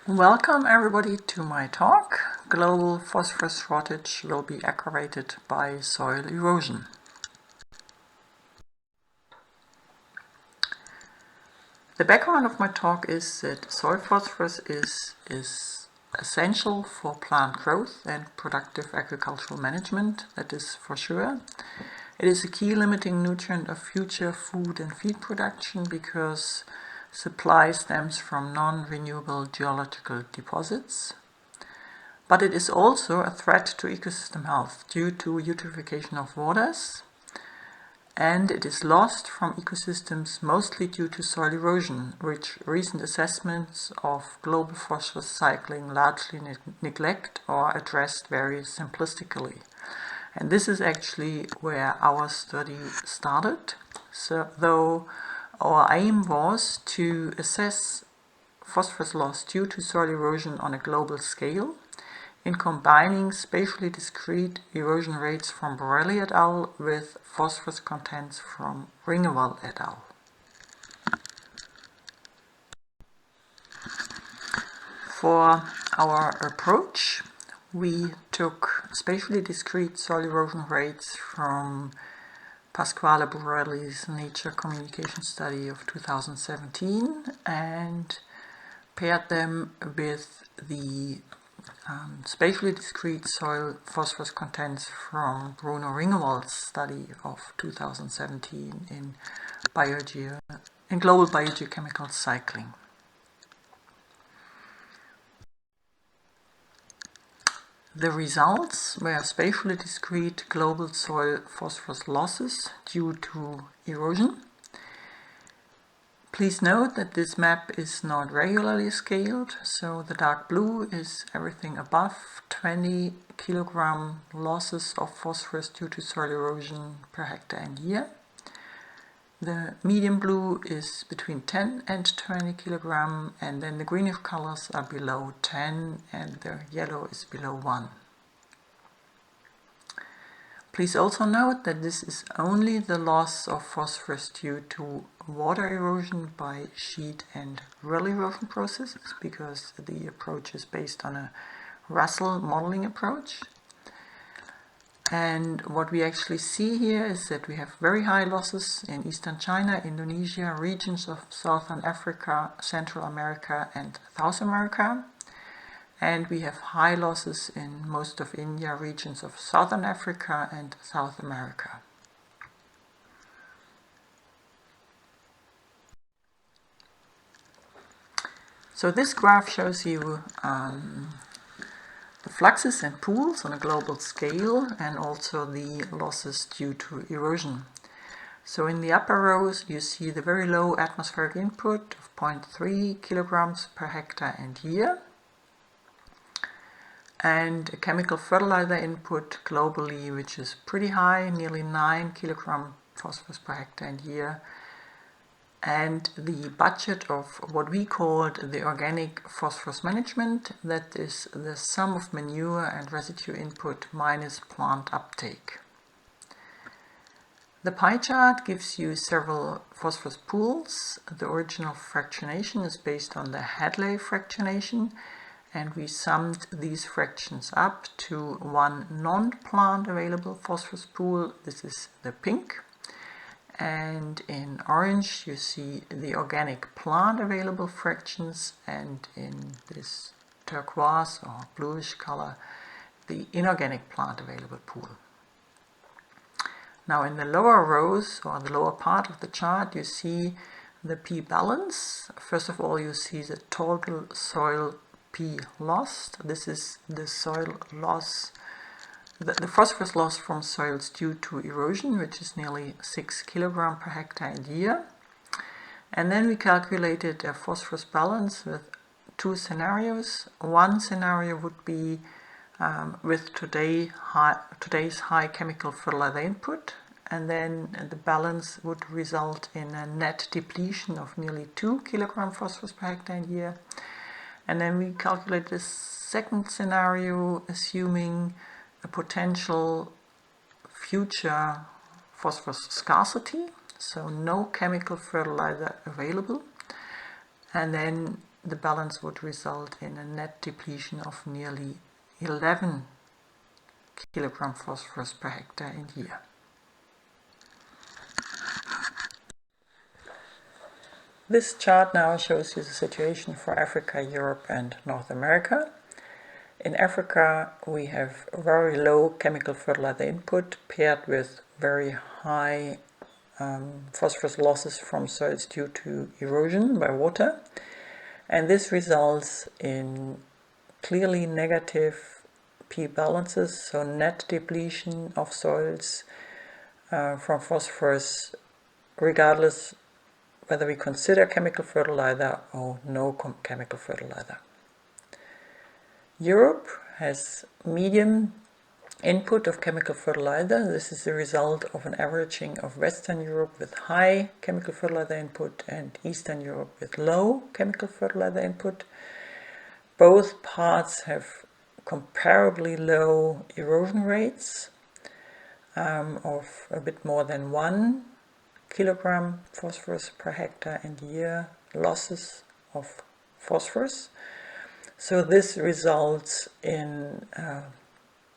Welcome everybody to my talk. Global phosphorus shortage will be aggravated by soil erosion. The background of my talk is that soil phosphorus is essential for plant growth and productive agricultural management, that is for sure. It is a key limiting nutrient of future food and feed production because supply stems from non-renewable geological deposits. But it is also a threat to ecosystem health due to eutrophication of waters, and it is lost from ecosystems mostly due to soil erosion, which recent assessments of global phosphorus cycling largely neglect or addressed very simplistically. And this is actually where our study started. So, though our aim was to assess phosphorus loss due to soil erosion on a global scale, in combining spatially discrete erosion rates from Borelli et al. With phosphorus contents from Ringewald et al. For our approach, we took spatially discrete soil erosion rates from Pasquale Borelli's Nature Communication Study of 2017 and paired them with the spatially discrete soil phosphorus contents from Bruno Ringewald's study of 2017 in global biogeochemical cycling. The results were spatially discrete global soil phosphorus losses due to erosion. Please note that this map is not regularly scaled, so the dark blue is everything above 20 kilogram losses of phosphorus due to soil erosion per hectare and year. The medium blue is between 10 and 20 kilogram, and then the greenish colors are below 10 and the yellow is below 1. Please also note that this is only the loss of phosphorus due to water erosion by sheet and rill erosion processes, because the approach is based on a Russell modeling approach. And what we actually see here is that we have very high losses in eastern China, Indonesia, regions of southern Africa, Central America and South America. And we have high losses in most of India, regions of southern Africa and South America. So this graph shows you the fluxes and pools on a global scale and also the losses due to erosion. So in the upper rows you see the very low atmospheric input of 0.3 kilograms per hectare and year, and a chemical fertilizer input globally which is pretty high, nearly 9 kilogram phosphorus per hectare and year, and the budget of what we called the organic phosphorus management, that is the sum of manure and residue input minus plant uptake. The pie chart gives you several phosphorus pools. The original fractionation is based on the Hadley fractionation, and we summed these fractions up to one non-plant available phosphorus pool. This is the pink. And in orange you see the organic plant available fractions, and in this turquoise or bluish color the inorganic plant available pool. Now in the lower rows, or the lower part of the chart, you see the P balance. First of all, you see the total soil P lost. This is the soil loss, the phosphorus loss from soils due to erosion, which is nearly 6 kilogram per hectare and year. And then we calculated a phosphorus balance with two scenarios. One scenario would be with today's high chemical fertilizer input, and then the balance would result in a net depletion of nearly 2 kilogram phosphorus per hectare and year. And then we calculate this second scenario assuming a potential future phosphorus scarcity, so no chemical fertilizer available. And then the balance would result in a net depletion of nearly 11 kilogram phosphorus per hectare and year. This chart now shows you the situation for Africa, Europe and North America. In Africa we have very low chemical fertilizer input paired with very high phosphorus losses from soils due to erosion by water, and this results in clearly negative P balances, so net depletion of soils from phosphorus, regardless whether we consider chemical fertilizer or no chemical fertilizer. Europe has medium input of chemical fertilizer. This is the result of an averaging of Western Europe with high chemical fertilizer input and Eastern Europe with low chemical fertilizer input. Both parts have comparably low erosion rates of a bit more than 1 kilogram phosphorus per hectare and year losses of phosphorus. So this results in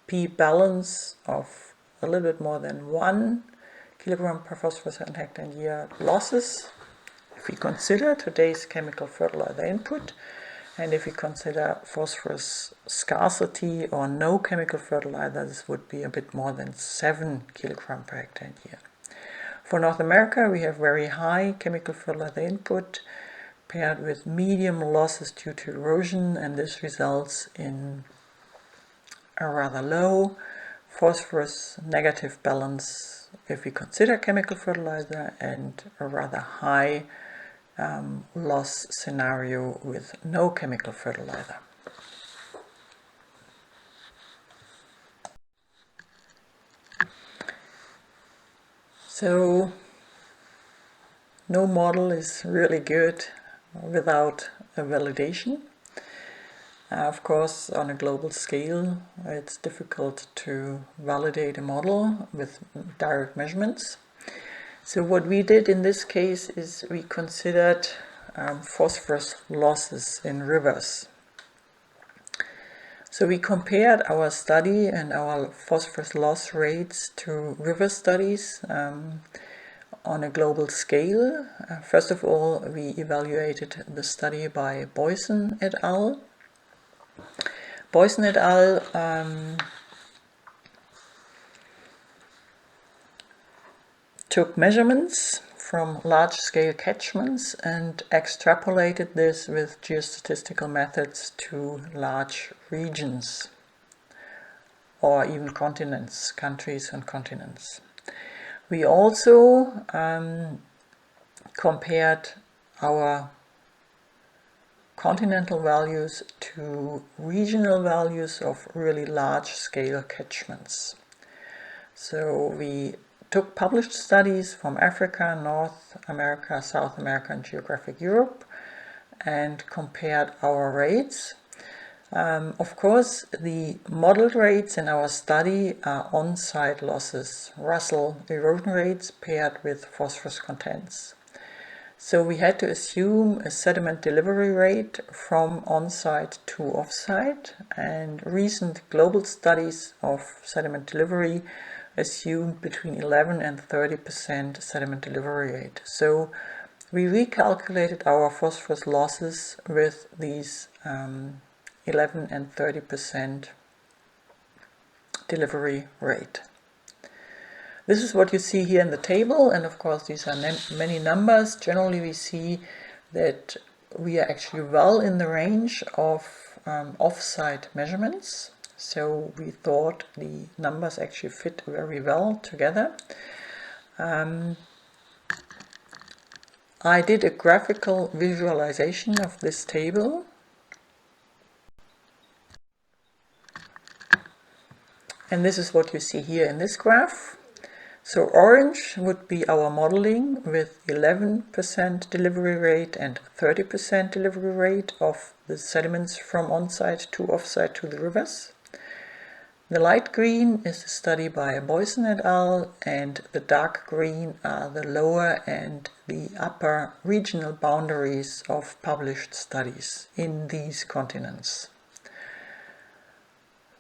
P balance of a little bit more than 1 kilogram per phosphorus per hectare and year losses if we consider today's chemical fertilizer input, and if we consider phosphorus scarcity or no chemical fertilizer, this would be a bit more than 7 kilogram per hectare and year. For North America we have very high chemical fertilizer input paired with medium losses due to erosion, and this results in a rather low phosphorus negative balance if we consider chemical fertilizer, and a rather high loss scenario with no chemical fertilizer. So no model is really good without a validation. Of course, on a global scale, it's difficult to validate a model with direct measurements. So what we did in this case is we considered phosphorus losses in rivers. So we compared our study and our phosphorus loss rates to river studies on a global scale. First of all, we evaluated the study by Boysen et al. Boysen et al. Took measurements from large-scale catchments and extrapolated this with geostatistical methods to large regions or even continents, countries and continents. We also compared our continental values to regional values of really large-scale catchments. So we took published studies from Africa, North America, South America and geographic Europe and compared our rates. Of course, the modeled rates in our study are on-site losses, Russell erosion rates paired with phosphorus contents. So we had to assume a sediment delivery rate from on-site to off-site, and recent global studies of sediment delivery assumed between 11 and 30% sediment delivery rate. So we recalculated our phosphorus losses with these 11 and 30% delivery rate. This is what you see here in the table, and of course these are many numbers. Generally we see that we are actually well in the range of off-site measurements. So we thought the numbers actually fit very well together. I did a graphical visualization of this table. And this is what you see here in this graph. So orange would be our modeling with 11% delivery rate and 30% delivery rate of the sediments from on-site to off-site to the rivers. The light green is a study by Boyson et al., and the dark green are the lower and the upper regional boundaries of published studies in these continents.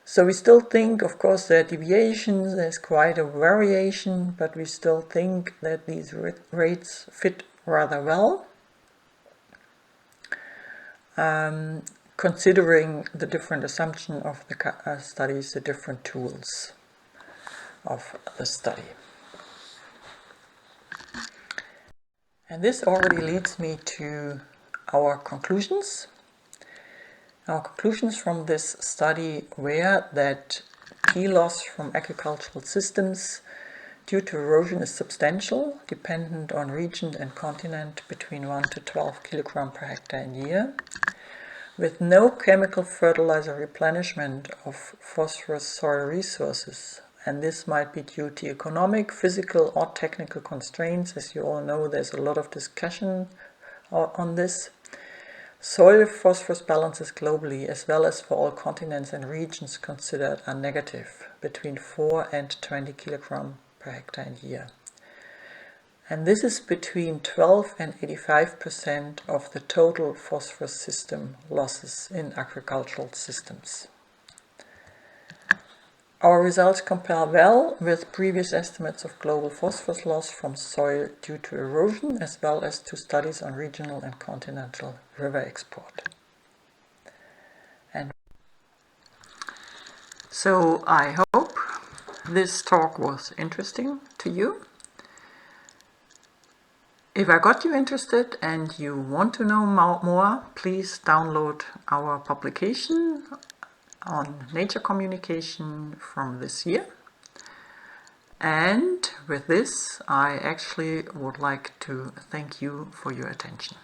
So we still think, of course, there are deviations, there's quite a variation, but we still think that these rates fit rather well, considering the different assumption of the studies, the different tools of the study. And this already leads me to our conclusions. Our conclusions from this study were that P loss from agricultural systems due to erosion is substantial, dependent on region and continent, between 1 to 12 kg per hectare and year, with no chemical fertilizer replenishment of phosphorus soil resources. And this might be due to economic, physical or technical constraints. As you all know, there's a lot of discussion on this. Soil phosphorus balances globally, as well as for all continents and regions considered, are negative, between 4 and 20 kg per hectare and year. And this is between 12 and 85% of the total phosphorus system losses in agricultural systems. Our results compare well with previous estimates of global phosphorus loss from soil due to erosion, as well as to studies on regional and continental river export. And so I hope this talk was interesting to you. If I got you interested and you want to know more, please download our publication on Nature Communication from this year. And with this, I actually would like to thank you for your attention.